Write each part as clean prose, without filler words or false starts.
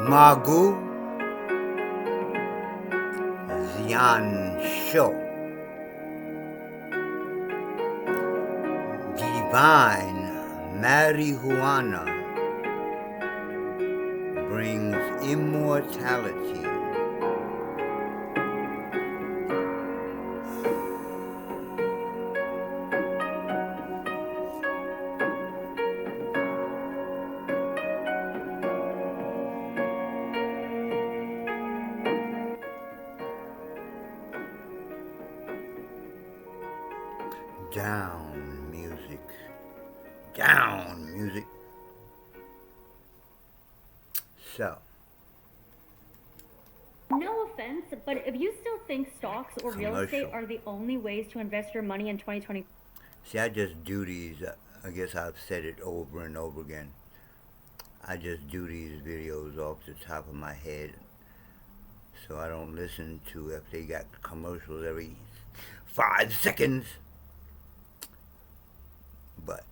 Magu Ziansho. Divine marijuana brings immortality. Down music. Down music. So. No offense, but if you still think stocks or real estate are the only ways to invest your money in 2020. See, I just do these. I guess I've said it over and over again. I just do these videos off the top of my head. So I don't listen to if they got commercials every 5 seconds. But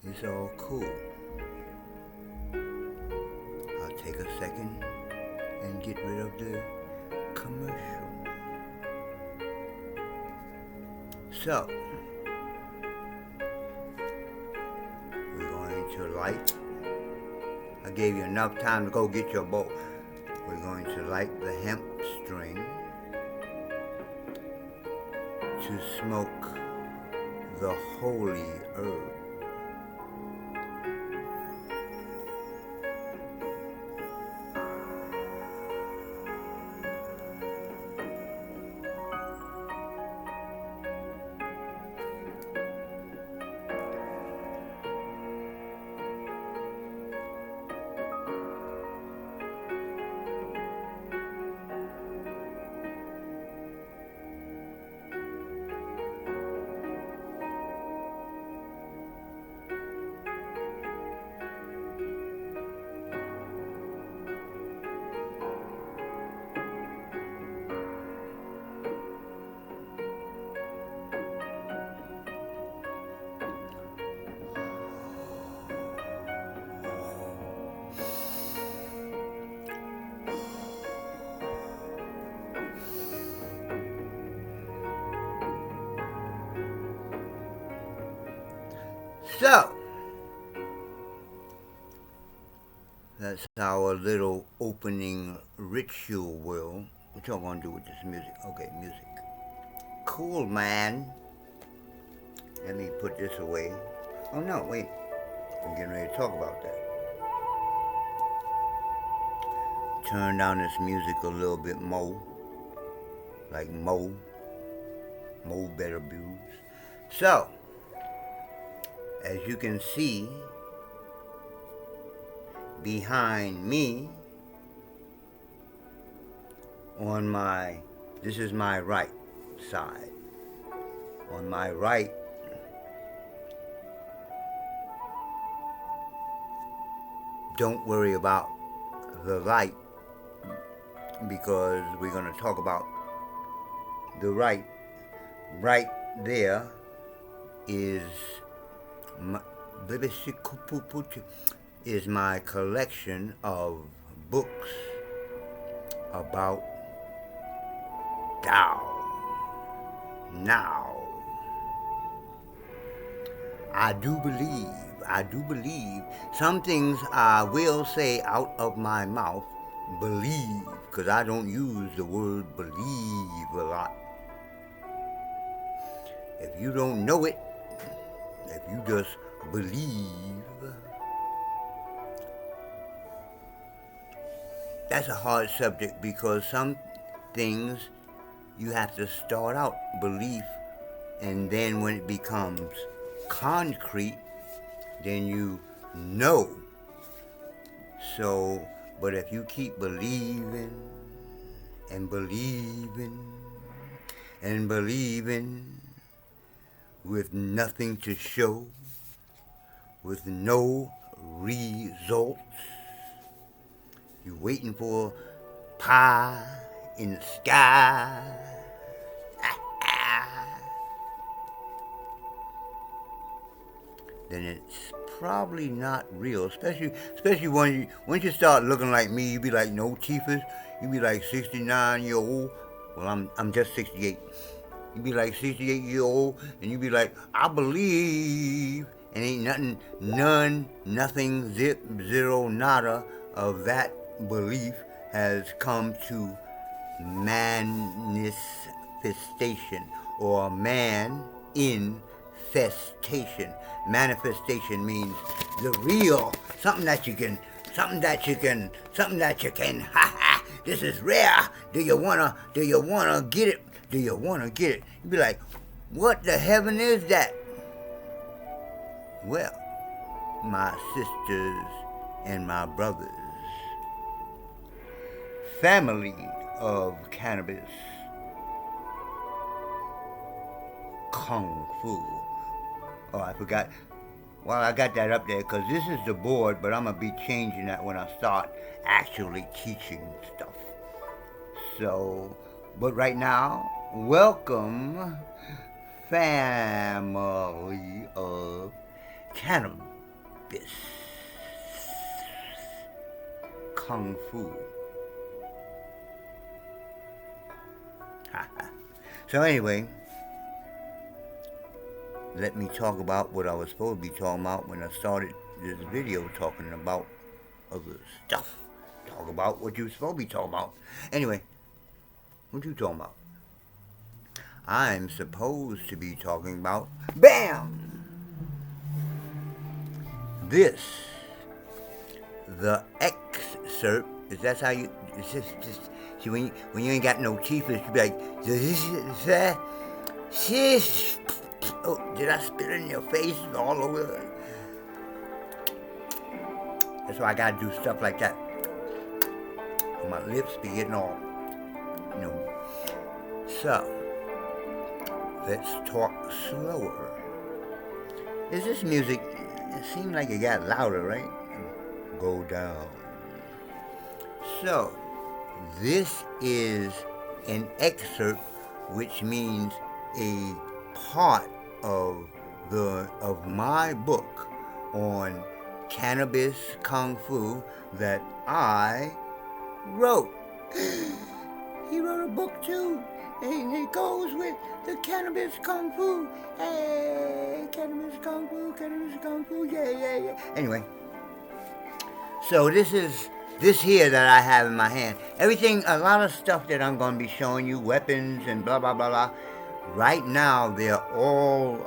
it's all cool. I'll take a second and get rid of the commercial. So, we're going to light. I gave you enough time to go get your bowl. We're going to light the hemp string to smoke the holy herb. So, that's our little opening ritual. What y'all gonna do with this music? Okay, music. Cool, man. Let me put this away. Oh no, wait. I'm getting ready to talk about that. Turn down this music a little bit more. Like Mo Better Blues. So, as you can see, behind me, this is my right side. On my right, don't worry about the light, because we're going to talk about the right. Right there is my collection of books about T.A.O. Now, I do believe some things I will say out of my mouth, believe, because I don't use the word believe a lot. If you don't know it, if you just believe, that's a hard subject, because some things you have to start out belief, and then when it becomes concrete, then you know. So, but if you keep believing and believing and believing with nothing to show, with no results, you're waiting for pie in the sky. Then it's probably not real, especially when once you start looking like me, you be like no teethers, you be like 69-year-old. Well, I'm just 68. You be like 68-year-old, and you be like, I believe, and ain't nothing, zip, zero, nada of that belief has come to manifestation or man infestation. Manifestation means the real, something that you can, ha ha, this is rare. Do you wanna get it? Do you wanna get it? You be like, what the heaven is that? Well, my sisters and my brothers, family of Cannabis Kung-Fu. Oh, I forgot. Well, I got that up there because this is the board, but I'm going to be changing that when I start actually teaching stuff. So, but right now, welcome, family of Cannabis Kung-Fu. So anyway, let me talk about what I was supposed to be talking about when I started this video, talking about other stuff. Talk about what you're supposed to be talking about. Anyway, what you talking about? I'm supposed to be talking about, BAM! This, the excerpt, is that's how you, it's just see, when you ain't got no teeth, you be like, oh, did I spit in your face all over? That's why I gotta do stuff like that. My lips be getting all, So, let's talk slower. Is this music, it seemed like it got louder, right? Go down. So, this is an excerpt, which means a part of my book on Cannabis Kung-Fu that I wrote. He wrote a book too, and it goes with the Cannabis Kung-Fu. Hey, Cannabis Kung-Fu, yeah. Anyway, so this here that I have in my hand, everything, a lot of stuff that I'm going to be showing you, weapons and blah, blah, blah, blah. Right now, they're all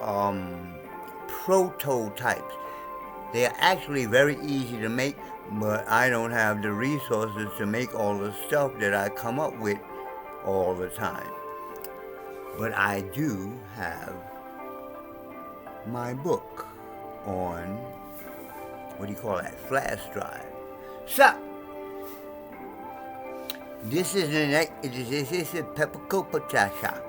prototypes. They're actually very easy to make, but I don't have the resources to make all the stuff that I come up with all the time. But I do have my book on, what do you call that, flash drive. So, this is a pepperco potasha.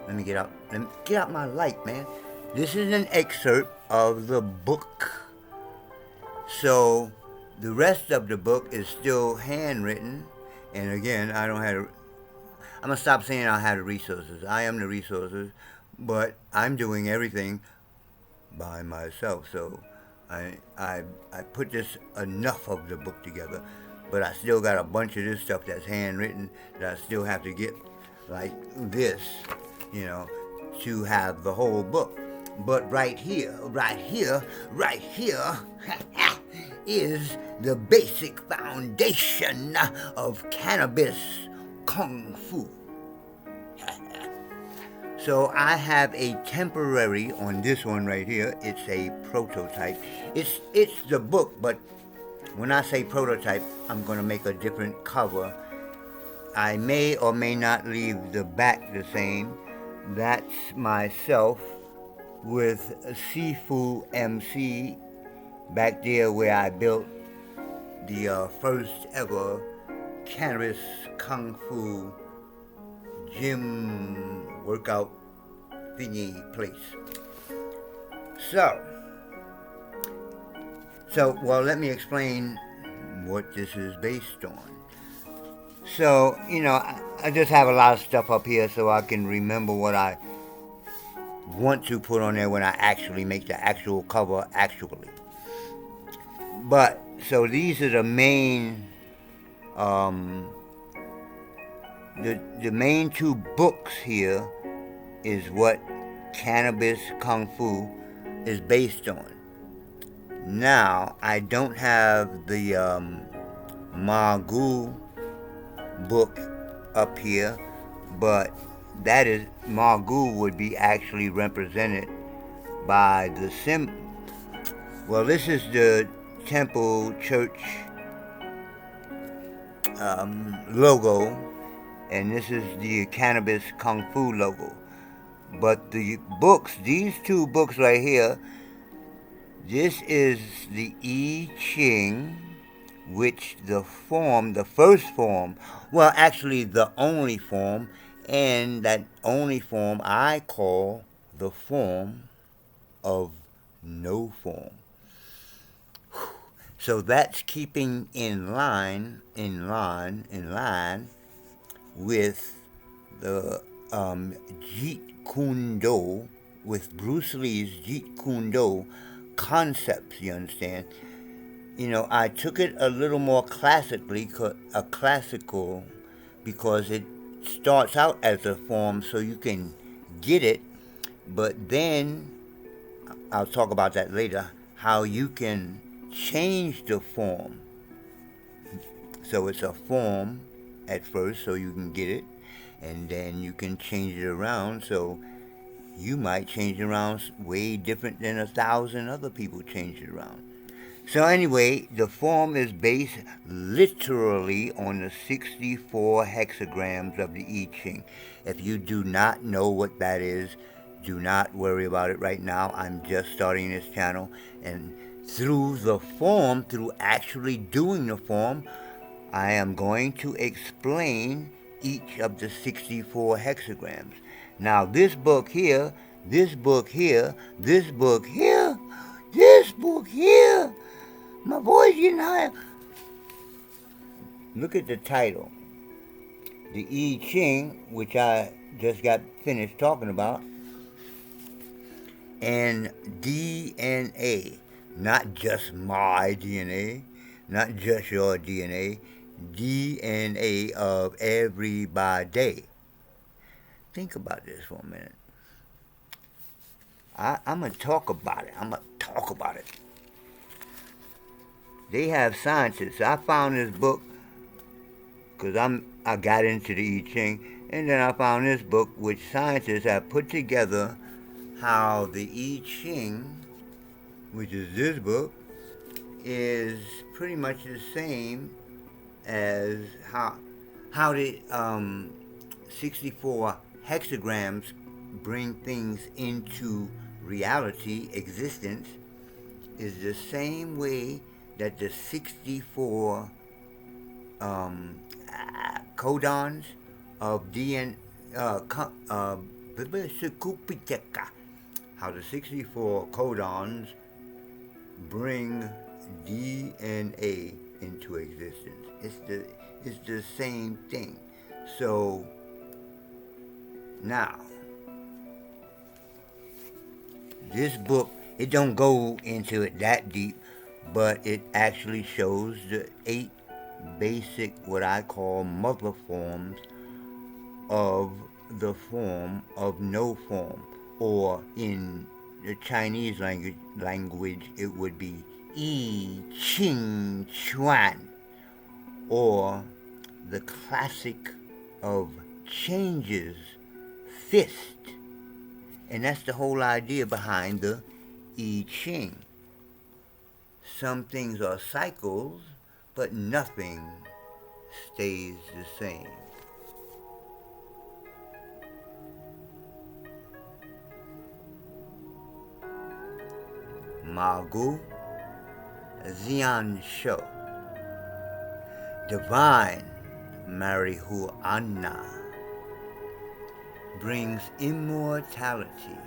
Let me get out my light, man. This is an excerpt of the book. So, the rest of the book is still handwritten. And again, I don't have, I'm going to stop saying I have the resources. I am the resources, but I'm doing everything by myself. So, I put this enough of the book together, but I still got a bunch of this stuff that's handwritten that I still have to get, like this, to have the whole book. But right here is the basic foundation of Cannabis Kung-Fu. So I have a temporary on this one right here. It's a prototype. It's the book, but when I say prototype, I'm going to make a different cover. I may or may not leave the back the same. That's myself with Sifu MC back there where I built the first ever Cannabis Kung-Fu gym workout thingy place. So, well, let me explain what this is based on. So, I just have a lot of stuff up here so I can remember what I want to put on there when I actually make the actual cover actually. But, so these are the main, the main two books here is what Cannabis Kung-Fu is based on. Now, I don't have the Magu book up here, but that is, Magu would be actually represented by the well, this is the temple church logo, and this is the Cannabis Kung Fu logo. But the books, these two books right here, this is the I Ching, which the first form, well, actually the only form, and that only form I call the form of no form. So that's keeping in line with the Jeet Kune Do, with Bruce Lee's Jeet Kune Do concepts, you understand? You know, I took it a little more classical, because it starts out as a form so you can get it, but then, I'll talk about that later, how you can change the form. So it's a form at first so you can get it, and then you can change it around, so you might change it around way different than 1,000 other people change it around. So anyway, the form is based literally on the 64 hexagrams of the I Ching. If you do not know what that is, do not worry about it right now. I'm just starting this channel, and through the form, through actually doing the form, I am going to explain each of the 64 hexagrams. Now this book here, this book here, this book here, this book here, my voice getting higher. Look at the title. The I Ching, which I just got finished talking about, and DNA, not just my DNA, not just your DNA, DNA of everybody. Think about this for a minute. I'm going to talk about it. They have scientists. I found this book because I got into the I Ching, and then I found this book which scientists have put together how the I Ching, which is this book, is pretty much the same as how the 64 hexagrams bring things into reality, existence, is the same way that the 64 codons of DNA, how the 64 codons bring DNA into existence. It's the same thing. So now, this book, it don't go into it that deep, but it actually shows the 8 basic, what I call mother forms of the form of no form, or in the Chinese language it would be I Ching Chuan, or the classic of changes, fist. And that's the whole idea behind the I Ching. Some things are cycles, but nothing stays the same. Magu Zian Sho, divine marijuana, brings immortality